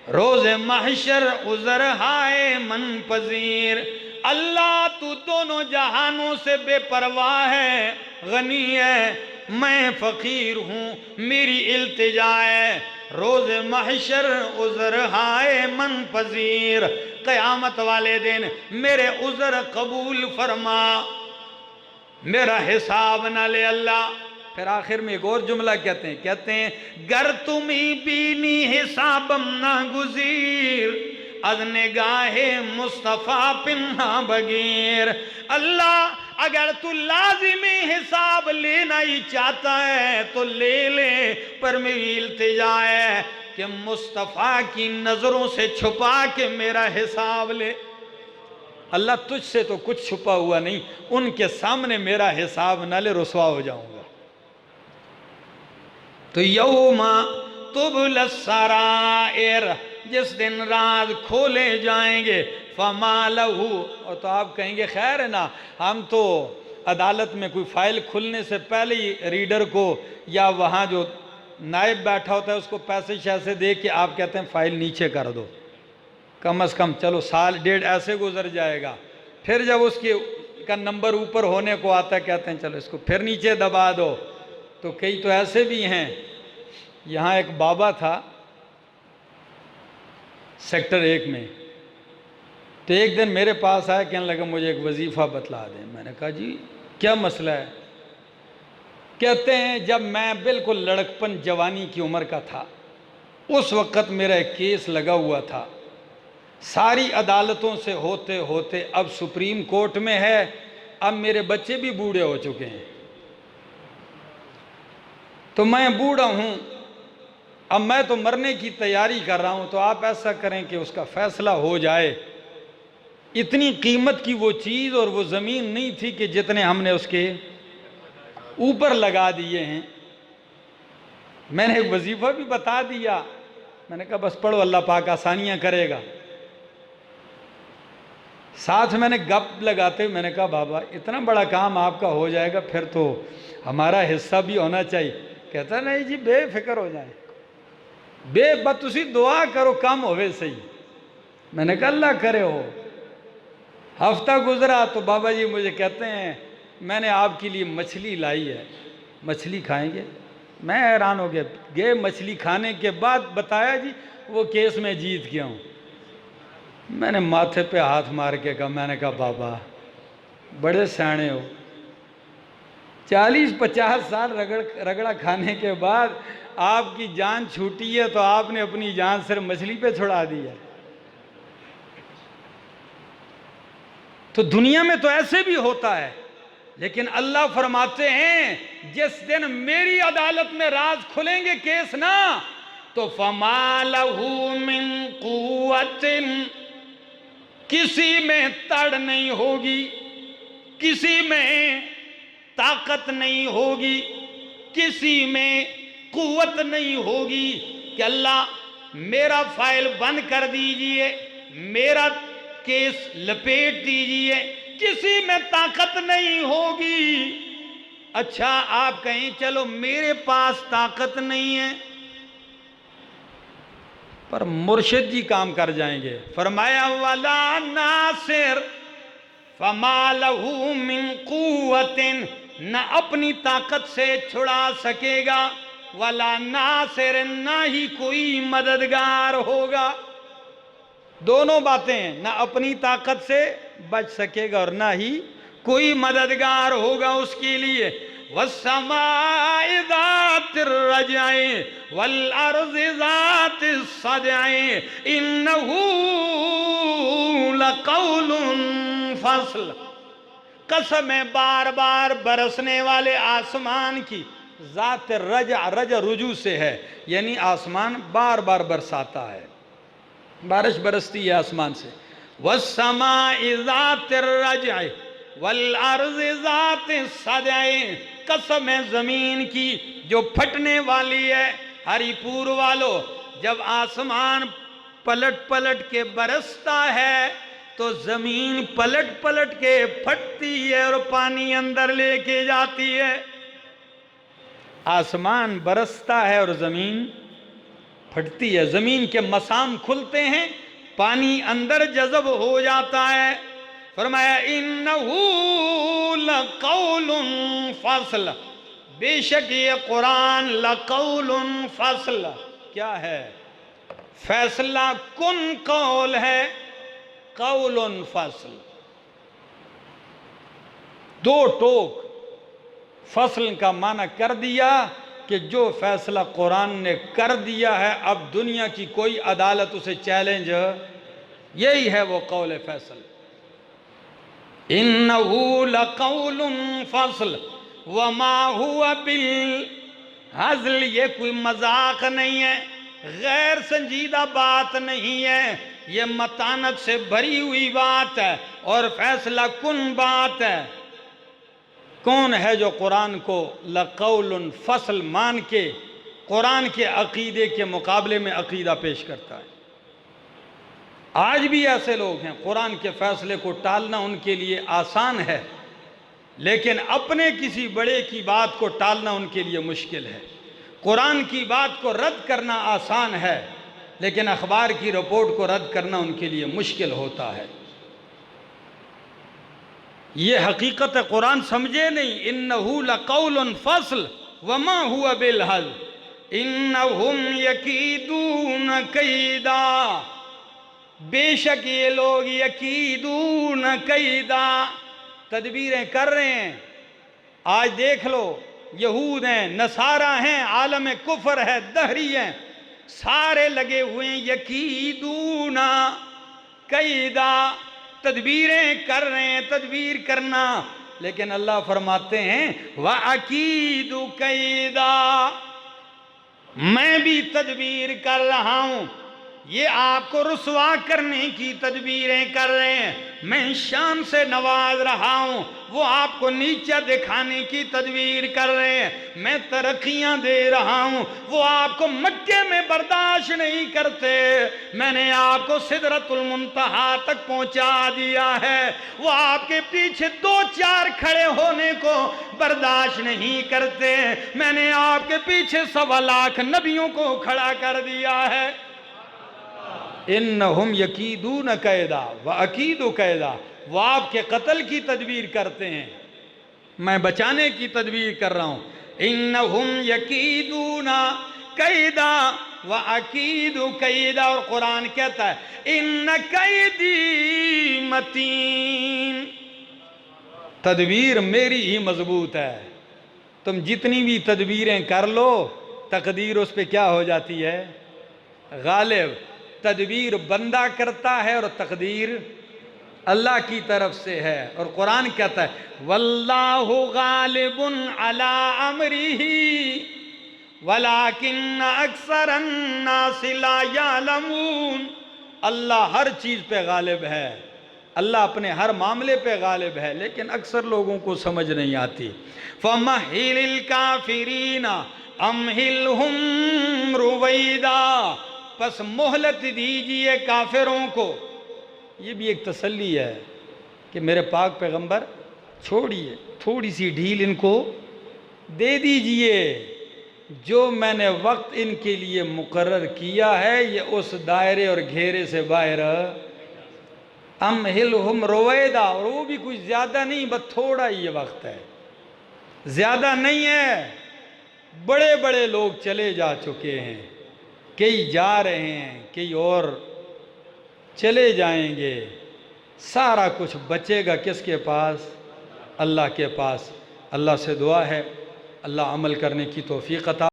روز محشر عذر ہائے من پذیر۔ اللہ تو دونوں جہانوں سے بے پرواہ ہے، غنی ہے، میں فقیر ہوں، میری التجا ہے، روز محشر عذر ہائے من پذیر، قیامت والے دن میرے عذر قبول فرما، میرا حساب نہ لے اللہ۔ پھر آخر میں ایک اور جملہ کہتے ہیں گر تمہیں بینی حسابم نہ گزیر، از نگاہ مصطفیٰ پنہا بغیر۔ اللہ اگر تو لازمی حساب لینا ہی چاہتا ہے تو لے لے، پر میری التجا ہے کہ مصطفیٰ کی نظروں سے چھپا کے میرا حساب لے۔ اللہ تجھ سے تو کچھ چھپا ہوا نہیں، ان کے سامنے میرا حساب نہ لے، رسوا ہو جاؤں گا۔ تو یوم تبل السرائر، جس دن راز کھولے جائیں گے، فما لہو، اور تو آپ کہیں گے خیر ہے نا، ہم تو عدالت میں کوئی فائل کھلنے سے پہلے ہی ریڈر کو یا وہاں جو نائب بیٹھا ہوتا ہے اس کو پیسے شیسے دے کے آپ کہتے ہیں فائل نیچے کر دو، کم از کم چلو سال ڈیڑھ ایسے گزر جائے گا، پھر جب اس کا نمبر اوپر ہونے کو آتا ہے کہتے ہیں چلو اس کو پھر نیچے دبا دو۔ تو کئی تو ایسے بھی ہیں، یہاں ایک بابا تھا سیکٹر 1 میں، تو ایک دن میرے پاس آیا، کہنے لگا مجھے ایک وظیفہ بتلا دیں۔ میں نے کہا جی کیا مسئلہ ہے؟ کہتے ہیں جب میں بالکل لڑکپن جوانی کی عمر کا تھا، اس وقت میرا ایک کیس لگا ہوا تھا، ساری عدالتوں سے ہوتے ہوتے اب سپریم کورٹ میں ہے، اب میرے بچے بھی بوڑھے ہو چکے ہیں، تو میں بوڑھا ہوں، اب میں تو مرنے کی تیاری کر رہا ہوں، تو آپ ایسا کریں کہ اس کا فیصلہ ہو جائے۔ اتنی قیمت کی وہ چیز اور وہ زمین نہیں تھی کہ جتنے ہم نے اس کے اوپر لگا دیے ہیں۔ میں نے ایک وظیفہ بھی بتا دیا، میں نے کہا بس پڑھو، اللہ پاک آسانیاں کرے گا۔ ساتھ میں نے گپ لگاتے ہوئے میں نے کہا بابا اتنا بڑا کام آپ کا ہو جائے گا، پھر تو ہمارا حصہ بھی ہونا چاہیے۔ کہتا نہیں جی بے فکر ہو جائیں، بے بتوسی دعا کرو کم ہوئے صحیح۔ میں نے کہا اللہ کرے ہو۔ ہفتہ گزرا تو بابا جی مجھے کہتے ہیں میں نے آپ کے لیے مچھلی لائی ہے، مچھلی کھائیں گے؟ میں حیران ہو گیا، گئے مچھلی کھانے کے بعد بتایا جی وہ کیس میں جیت گیا ہوں۔ میں نے ماتھے پہ ہاتھ مار کے کہا، میں نے کہا بابا بڑے سیانے ہو، 40-50 سال رگڑا کھانے کے بعد آپ کی جان چھوٹی ہے تو آپ نے اپنی جان صرف مچھلی پہ چھڑا دی ہے۔ تو دنیا میں تو ایسے بھی ہوتا ہے، لیکن اللہ فرماتے ہیں جس دن میری عدالت میں راز کھلیں گے کیس نا، تو فَمَا لَهُ مِن قُوَّةٍ، کسی میں تڑ نہیں ہوگی، کسی میں طاقت نہیں ہوگی، کسی میں قوت نہیں ہوگی کہ اللہ میرا فائل بند کر دیجئے، میرا کیس لپیٹ دیجئے، کسی میں طاقت نہیں ہوگی۔ اچھا آپ کہیں چلو میرے پاس طاقت نہیں ہے، پر مرشد جی کام کر جائیں گے۔ فرمایا وَلَا نَاصِرْ، فَمَا لَهُ مِن قُوَّةٍ، نہ اپنی طاقت سے چھڑا سکے گا، وَلَا نَاصِرْ، نہ ہی کوئی مددگار ہوگا۔ دونوں باتیں ہیں، نہ اپنی طاقت سے بچ سکے گا اور نہ ہی کوئی مددگار ہوگا اس کے لیے۔ وَالسَّمَاءِ ذَاتِ الرَّجْعِ وَالْأَرْضِ ذَاتِ الصَّدْعِ إِنَّهُ لَقَوْلٌ فَصْلٌ، قسم ہے بار بار برسنے والے آسمان کی، ذات الرجع، رجع رجوع سے ہے، یعنی آسمان بار بار برساتا ہے، بارش برستی ہے آسمان سے۔ وَالسَّمَاءِ ذَاتِ الرَّجْعِ وَالْأَرْضِ ذَاتِ الصَّدْعِ، قسم ہے زمین کی جو پھٹنے والی ہے۔ ہری پور والو، جب آسمان پلٹ پلٹ کے برستا ہے تو زمین پلٹ پلٹ کے پھٹتی ہے اور پانی اندر لے کے جاتی ہے۔ آسمان برستا ہے اور زمین پھٹتی ہے، زمین کے مسام کھلتے ہیں، پانی اندر جذب ہو جاتا ہے۔ فرمایا اِنَّهُ لَقَوْلٌ فَصْلٌ، بے شک یہ قرآن لَقَوْلٌ فَصْلٌ، کیا ہے؟ فیصلہ کن قول ہے، قول فصل، دو ٹوک۔ فصل کا معنی کر دیا کہ جو فیصلہ قرآن نے کر دیا ہے اب دنیا کی کوئی عدالت اسے چیلنج یہی ہے وہ قول فیصل۔ اِنَّهُ لَقَوْلٌ فَصْلٌ وَمَا هُوَ بِالْهَزْلِ، یہ کوئی مذاق نہیں ہے، غیر سنجیدہ بات نہیں ہے، یہ متانت سے بھری ہوئی بات ہے اور فیصلہ کن بات ہے۔ کون ہے جو قرآن کو لقول فصل مان کے قرآن کے عقیدے کے مقابلے میں عقیدہ پیش کرتا ہے؟ آج بھی ایسے لوگ ہیں، قرآن کے فیصلے کو ٹالنا ان کے لیے آسان ہے، لیکن اپنے کسی بڑے کی بات کو ٹالنا ان کے لیے مشکل ہے۔ قرآن کی بات کو رد کرنا آسان ہے، لیکن اخبار کی رپورٹ کو رد کرنا ان کے لیے مشکل ہوتا ہے۔ یہ حقیقت قرآن سمجھے نہیں۔ اِنَّهُ لَقَوْلٌ فَصْلٌ وَمَا هُوَ بِالْهَزْلِ اِنَّهُمْ يَكِيدُونَ كَيْدًا، بے شک یہ لوگ یکیدون کیدا، تدبیریں کر رہے ہیں۔ آج دیکھ لو، یہود ہیں، نصارہ ہیں، عالم کفر ہے، دہری ہیں، سارے لگے ہوئے ہیں یکیدون کیدا، تدبیریں کر رہے ہیں، تدبیر کرنا، لیکن اللہ فرماتے ہیں وَأَكِيدُ كَيْدًا، میں بھی تدبیر کر رہا ہوں۔ یہ آپ کو رسوا کرنے کی تدبیریں کر رہے ہیں، میں شان سے نواز رہا ہوں، وہ آپ کو نیچا دکھانے کی تدبیر کر رہے ہیں، میں ترقیاں دے رہا ہوں، وہ آپ کو مکے میں برداشت نہیں کرتے، میں نے آپ کو سدرۃ المنتہا تک پہنچا دیا ہے، وہ آپ کے پیچھے 2-4 کھڑے ہونے کو برداشت نہیں کرتے، میں نے آپ کے پیچھے 1.25 لاکھ نبیوں کو کھڑا کر دیا ہے۔ اِنَّهُمْ يَكِيدُونَ كَيْدًا وَأَكِيدُ كَيْدًا، وہ آپ کے قتل کی تدبیر کرتے ہیں، میں بچانے کی تدبیر کر رہا ہوں۔ اِنَّهُمْ يَكِيدُونَ كَيْدًا وَأَكِيدُ كَيْدًا، اور قرآن کہتا ہے اِنَّ كَيْدِي مَتِينٌ، تدبیر میری ہی مضبوط ہے، تم جتنی بھی تدبیریں کر لو تقدیر اس پہ کیا ہو جاتی ہے؟ غالب۔ تدبیر بندہ کرتا ہے اور تقدیر اللہ کی طرف سے ہے، اور قرآن کہتا ہے وَاللَّهُ غَالِبٌ عَلَىٰ أَمْرِهِ وَلَٰكِنَّ أَكْثَرَ النَّاسِ لَا يَعْلَمُونَ، اللہ ہر چیز پہ غالب ہے، اللہ اپنے ہر معاملے پہ غالب ہے، لیکن اکثر لوگوں کو سمجھ نہیں آتی۔ فَمَهِّلِ الْكَافِرِينَ أَمْهِلْهُمْ رُوَيْدًا، پس مہلت دیجئے کافروں کو۔ یہ بھی ایک تسلی ہے کہ میرے پاک پیغمبر چھوڑیے، تھوڑی سی ڈھیل ان کو دے دیجئے، جو میں نے وقت ان کے لیے مقرر کیا ہے یہ اس دائرے اور گھیرے سے باہر۔ امہلہم رویدا، اور وہ بھی کچھ زیادہ نہیں، بس تھوڑا ہی یہ وقت ہے، زیادہ نہیں ہے۔ بڑے بڑے لوگ چلے جا چکے ہیں، کئی جا رہے ہیں، کئی اور چلے جائیں گے، سارا کچھ بچے گا کس کے پاس؟ اللہ کے پاس۔ اللہ سے دعا ہے اللہ عمل کرنے کی توفیق عطا